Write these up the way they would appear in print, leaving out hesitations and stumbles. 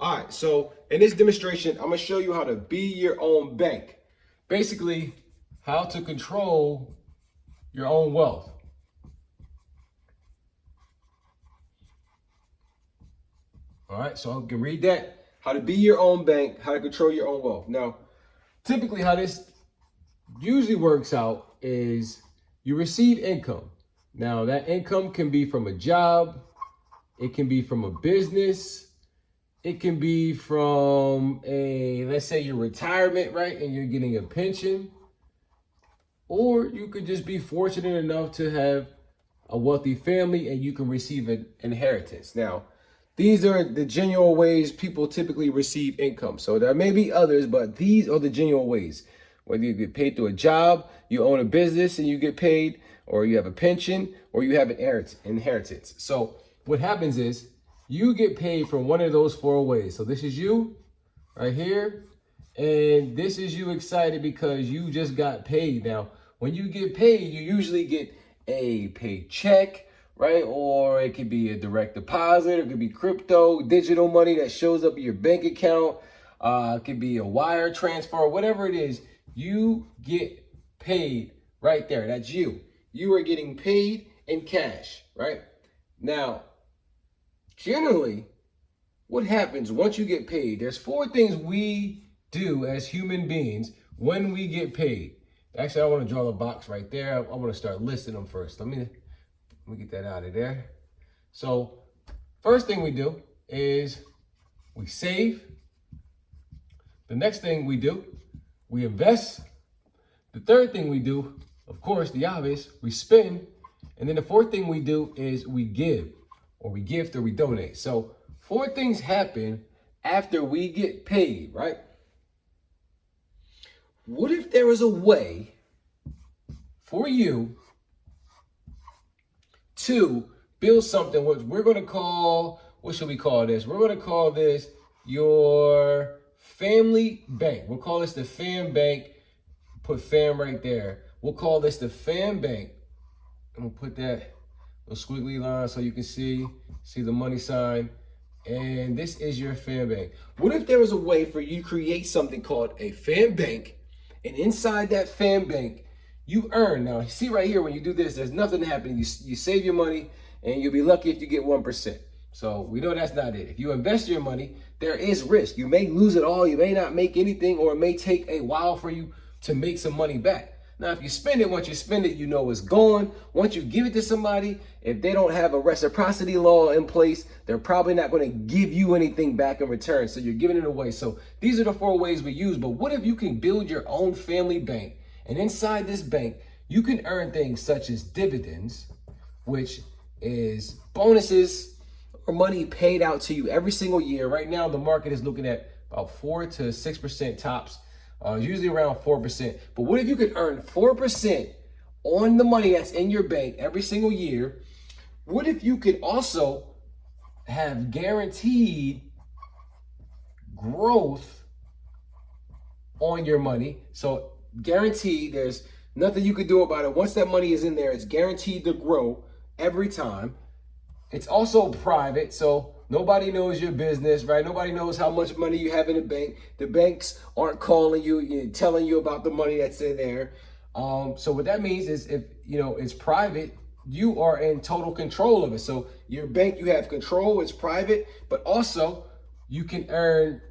All right, so in this demonstration, I'm gonna show you how to be your own bank. Basically, how to control your own wealth. All right, so you can read that. How to be your own bank, how to control your own wealth. Now, typically how this usually works out is you receive income. Now, that income can be from a job, it can be from a business, it can be from let's say your retirement, right? And you're getting a pension. Or you could just be fortunate enough to have a wealthy family and you can receive an inheritance. Now, these are the genuine ways people typically receive income. So there may be others, but these are the genuine ways. Whether you get paid through a job, you own a business and you get paid, or you have a pension, or you have an inheritance. So what happens is you get paid from one of those four ways. So this is you right here. And this is you excited because you just got paid. Now, when you get paid, you usually get a paycheck, right? Or it could be a direct deposit, it could be crypto, digital money that shows up in your bank account. It could be a wire transfer, whatever it is, you get paid right there. That's you. You are getting paid in cash, right? Now, generally, what happens once you get paid, there's four things we do as human beings when we get paid. Actually, I want to draw a box right there. I want to start listing them first. Let me get that out of there. So first thing we do is we save. The next thing we do, we invest. The third thing we do, of course, the obvious, we spend. And then the fourth thing we do is we give, or we gift, or we donate. So four things happen after we get paid, right? What if there was a way for you to build something which we're going to call, what should we call this? We're going to call this your family bank. We'll call this the fam bank. Put fam right there. We'll call this the fam bank. I'm going to put that little squiggly line so you can see the money sign. And this is your fam bank. What if there was a way for you to create something called a fam bank? And inside that fam bank, you earn. Now, see right here, when you do this, there's nothing happening. You save your money, and you'll be lucky if you get 1%. So we know that's not it. If you invest your money, there is risk. You may lose it all. You may not make anything, or it may take a while for you to make some money back. Now, if you spend it, once you spend it, you know it's gone. Once you give it to somebody, if they don't have a reciprocity law in place, they're probably not going to give you anything back in return. So you're giving it away. So these are the four ways we use. But what if you can build your own family bank? And inside this bank, you can earn things such as dividends, which is bonuses or money paid out to you every single year. Right now, the market is looking at about 4 to 6% tops. Usually around 4%. But what if you could earn 4% on the money that's in your bank every single year? What if you could also have guaranteed growth on your money? So guaranteed, there's nothing you could do about it. Once that money is in there, it's guaranteed to grow every time. It's also private, so nobody knows your business, right? Nobody knows how much money you have in the bank. The banks aren't calling you, telling you about the money that's in there. So what that means is if, it's private, you are in total control of it. So your bank, you have control, it's private, but also you can earn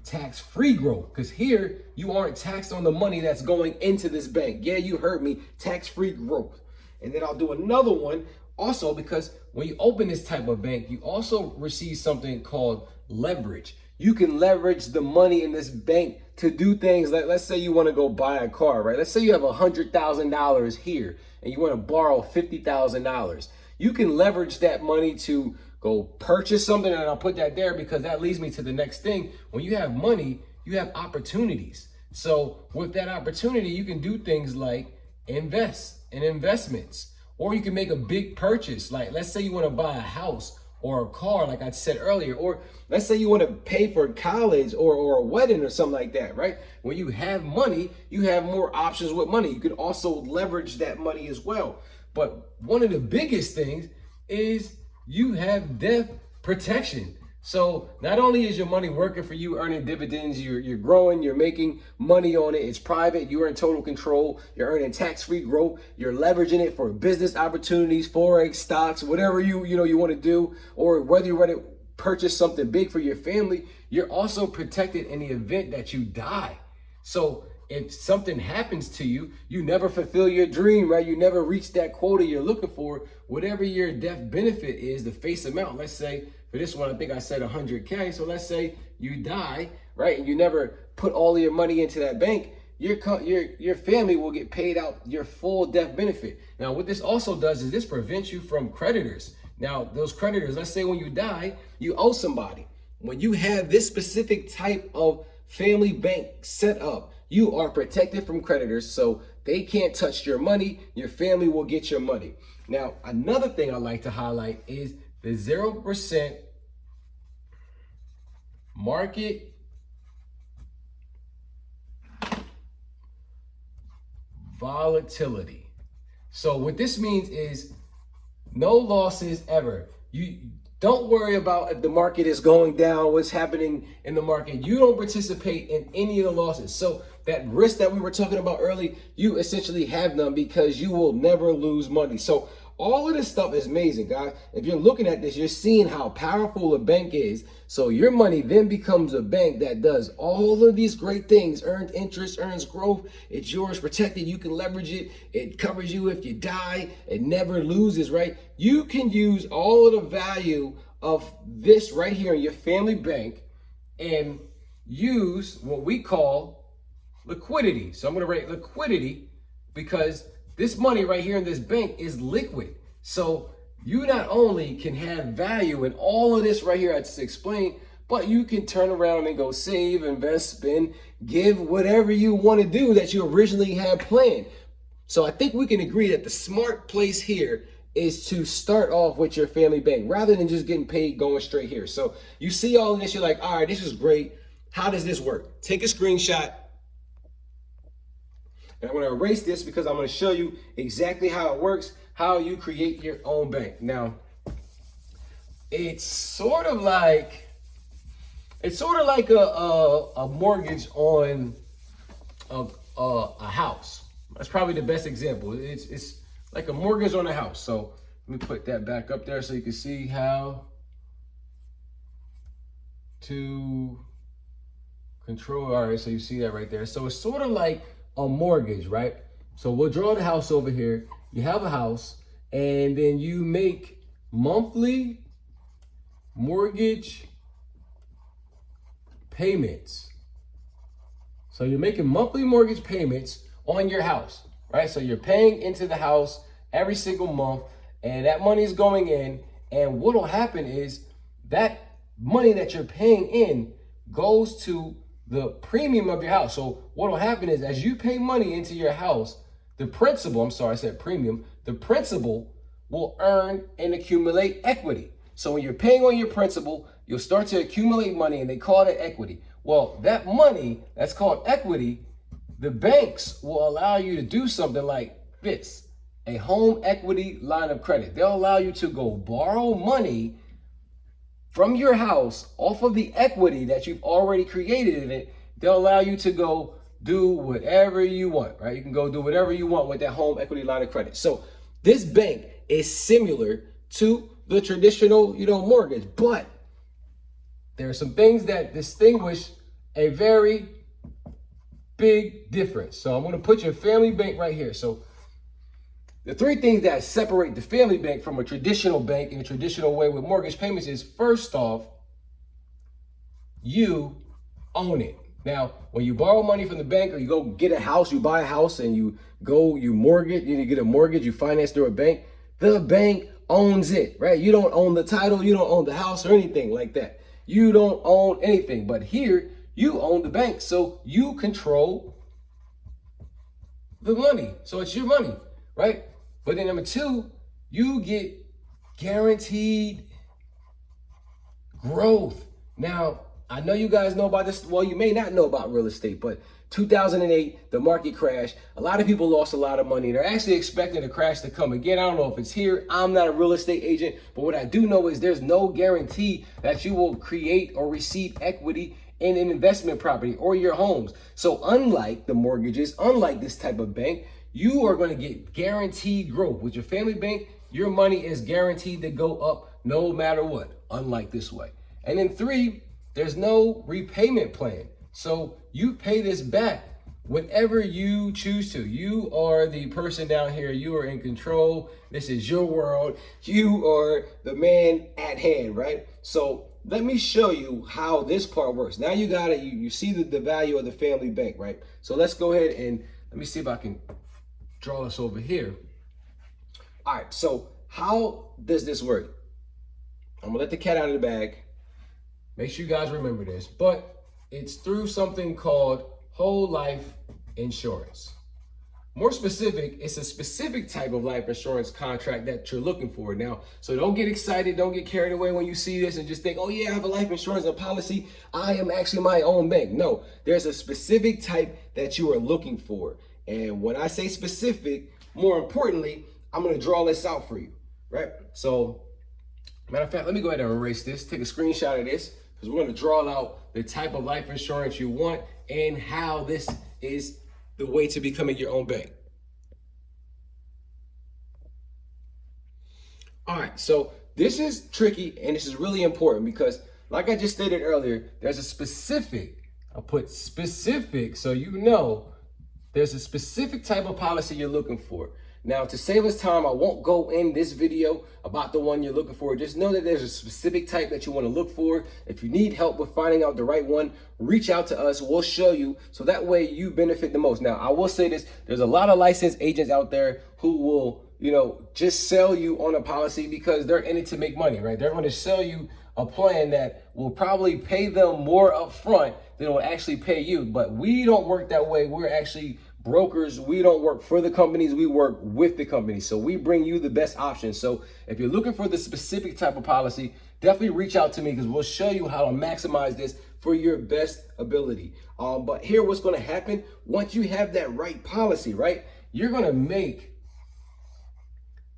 tax-free growth, because here you aren't taxed on the money that's going into this bank. Yeah, you heard me, tax-free growth. And then I'll do another one also, because when you open this type of bank, you also receive something called leverage. You can leverage the money in this bank to do things like, let's say you want to go buy a car, right? Let's say you have $100,000 here and you want to borrow $50,000. You can leverage that money to go purchase something, and I'll put that there because that leads me to the next thing. When you have money, you have opportunities. So with that opportunity, you can do things like invest in investments. Or you can make a big purchase. Like, let's say you want to buy a house or a car, like I said earlier. Or let's say you want to pay for college or a wedding or something like that, right? When you have money, you have more options with money. You can also leverage that money as well. But one of the biggest things is you have death protection. So not only is your money working for you, earning dividends, you're growing, you're making money on it. It's private. You're in total control. You're earning tax-free growth. You're leveraging it for business opportunities, forex, stocks, whatever you want to do, or whether you want to purchase something big for your family. You're also protected in the event that you die. So if something happens to you, you never fulfill your dream, right? You never reach that quota you're looking for. Whatever your death benefit is, the face amount, let's say for this one, I think I said 100K. So let's say you die, right? And you never put all of your money into that bank. Your family will get paid out your full death benefit. Now, what this also does is this prevents you from creditors. Now, those creditors, let's say when you die, you owe somebody. When you have this specific type of family bank set up, you are protected from creditors, so they can't touch your money. Your family will get your money. Now, another thing I like to highlight is the 0% market volatility. So what this means is no losses ever. You don't worry about if the market is going down, what's happening in the market. You don't participate in any of the losses. So that risk that we were talking about early, you essentially have none because you will never lose money. So all of this stuff is amazing, guys. If you're looking at this, you're seeing how powerful a bank is. So your money then becomes a bank that does all of these great things, earns interest, earns growth. It's yours, protected. You can leverage it. It covers you if you die. It never loses, right? You can use all of the value of this right here in your family bank and use what we call liquidity. So I'm going to write liquidity because this money right here in this bank is liquid. So you not only can have value in all of this right here I just explained, but you can turn around and go save, invest, spend, give, whatever you want to do that you originally had planned. So I think we can agree that the smart place here is to start off with your family bank rather than just getting paid going straight here. So you see all of this, you're like, all right, this is great. How does this work? Take a screenshot. And I'm going to erase this because I'm going to show you exactly how it works, how you create your own bank. Now, it's sort of like a mortgage on a house. That's probably the best example. It's like a mortgage on a house. So let me put that back up there so you can see how to control. All right, so you see that right there. So it's sort of like a mortgage, right? So we'll draw the house over here. You have a house and then you make monthly mortgage payments. So you're making monthly mortgage payments on your house, right? So you're paying into the house every single month and that money is going in. And what will happen is that money that you're paying in goes to the premium of your house. So what will happen is as you pay money into your house, the principal, I said premium, the principal will earn and accumulate equity. So when you're paying on your principal, you'll start to accumulate money and they call it equity. Well, that money that's called equity, the banks will allow you to do something like this, a home equity line of credit. They'll allow you to go borrow money from your house off of the equity that you've already created in it. They'll allow you to go do whatever you want, right? You can go do whatever you want with that home equity line of credit. So this bank is similar to the traditional, mortgage, but there are some things that distinguish a very big difference. So I'm going to put your family bank right here. So the three things that separate the family bank from a traditional bank in a traditional way with mortgage payments is, first off, you own it. Now, when you borrow money from the bank or you go get a house, you buy a house and you mortgage, you get a mortgage, you finance through a bank, the bank owns it, right? You don't own the title, you don't own the house or anything like that. You don't own anything, but here you own the bank, so you control the money. So it's your money, right? But then number two, you get guaranteed growth. Now, I know you guys know about this. Well, you may not know about real estate, but 2008, the market crashed. A lot of people lost a lot of money. They're actually expecting the crash to come again. I don't know if it's here. I'm not a real estate agent, but what I do know is there's no guarantee that you will create or receive equity in an investment property or your homes. So unlike the mortgages, unlike this type of bank, you are going to get guaranteed growth. With your family bank, your money is guaranteed to go up no matter what, unlike this way. And then 3, there's no repayment plan. So you pay this back whenever you choose to. You are the person down here. You are in control. This is your world. You are the man at hand, right? So let me show you how this part works. Now you got it. You see the value of the family bank, right? So let's go ahead and let me see if I can draw this over here. All right, so how does this work? I'm gonna let the cat out of the bag. Make sure you guys remember this, but it's through something called whole life insurance. More specific, it's a specific type of life insurance contract that you're looking for now. So don't get excited, don't get carried away when you see this and just think, oh yeah, I have a life insurance policy. I am actually my own bank. No, there's a specific type that you are looking for. And when I say specific, more importantly, I'm gonna draw this out for you, right? So, matter of fact, let me go ahead and erase this, take a screenshot of this, because we're gonna draw out the type of life insurance you want and how this is the way to becoming your own bank. All right, so this is tricky and this is really important because like I just stated earlier, there's a specific, I'll put specific so you know there's a specific type of policy you're looking for. Now, to save us time, I won't go in this video about the one you're looking for. Just know that there's a specific type that you want to look for. If you need help with finding out the right one, reach out to us. We'll show you so that way you benefit the most. Now, I will say this. There's a lot of licensed agents out there who will, just sell you on a policy because they're in it to make money, right? They're going to sell you a plan that will probably pay them more upfront than it will actually pay you. But we don't work that way. We're actually brokers. We don't work for the companies, we work with the companies. So we bring you the best options. So if you're looking for the specific type of policy, definitely reach out to me because we'll show you how to maximize this for your best ability. But here, what's going to happen once you have that right policy, right? You're going to make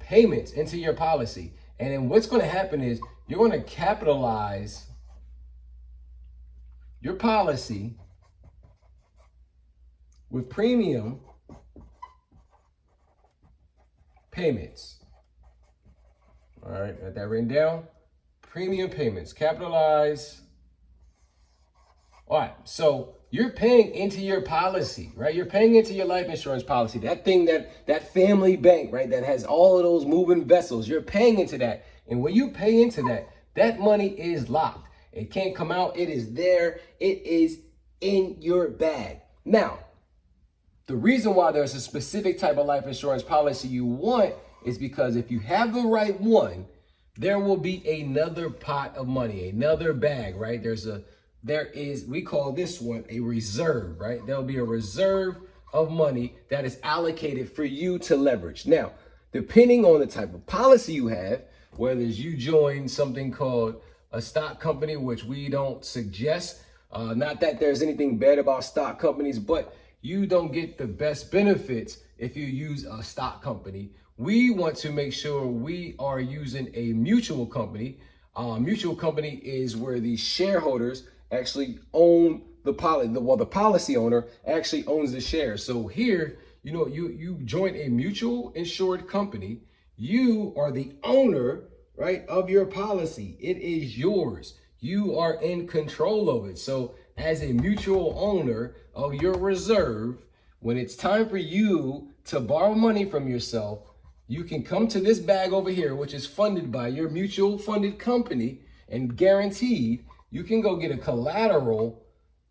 payments into your policy. And then what's going to happen is you're going to capitalize your policy with premium payments. All right, got that written down. Premium payments, capitalize. All right, so you're paying into your policy, right? You're paying into your life insurance policy. That thing, that family bank, right? That has all of those moving vessels. You're paying into that. And when you pay into that, that money is locked. It can't come out. It is there. It is in your bag. Now, the reason why there's a specific type of life insurance policy you want is because if you have the right one, there will be another pot of money, another bag, right? We call this one a reserve, right? There'll be a reserve of money that is allocated for you to leverage. Now, depending on the type of policy you have, whether you join something called a stock company, which we don't suggest, not that there's anything bad about stock companies, but you don't get the best benefits if you use a stock company. We want to make sure we are using a mutual company. Mutual company is where the shareholders actually own the policy. The policy owner actually owns the shares. So here, you join a mutual insured company. You are the owner, right, of your policy. It is yours. You are in control of it. So as a mutual owner of your reserve, when it's time for you to borrow money from yourself, you can come to this bag over here, which is funded by your mutual funded company and guaranteed. You can go get a collateral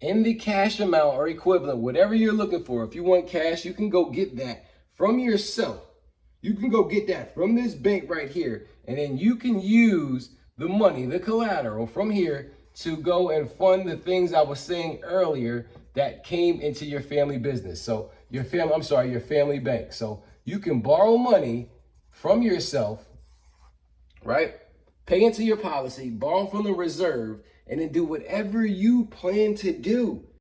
in the cash amount or equivalent, whatever you're looking for. If you want cash, you can go get that from yourself. You can go get that from this bank right here. And then you can use the money, the collateral from here to go and fund the things I was saying earlier that came into your family business. So your family bank. So you can borrow money from yourself, right? Pay into your policy, borrow from the reserve, and then do whatever you plan to do.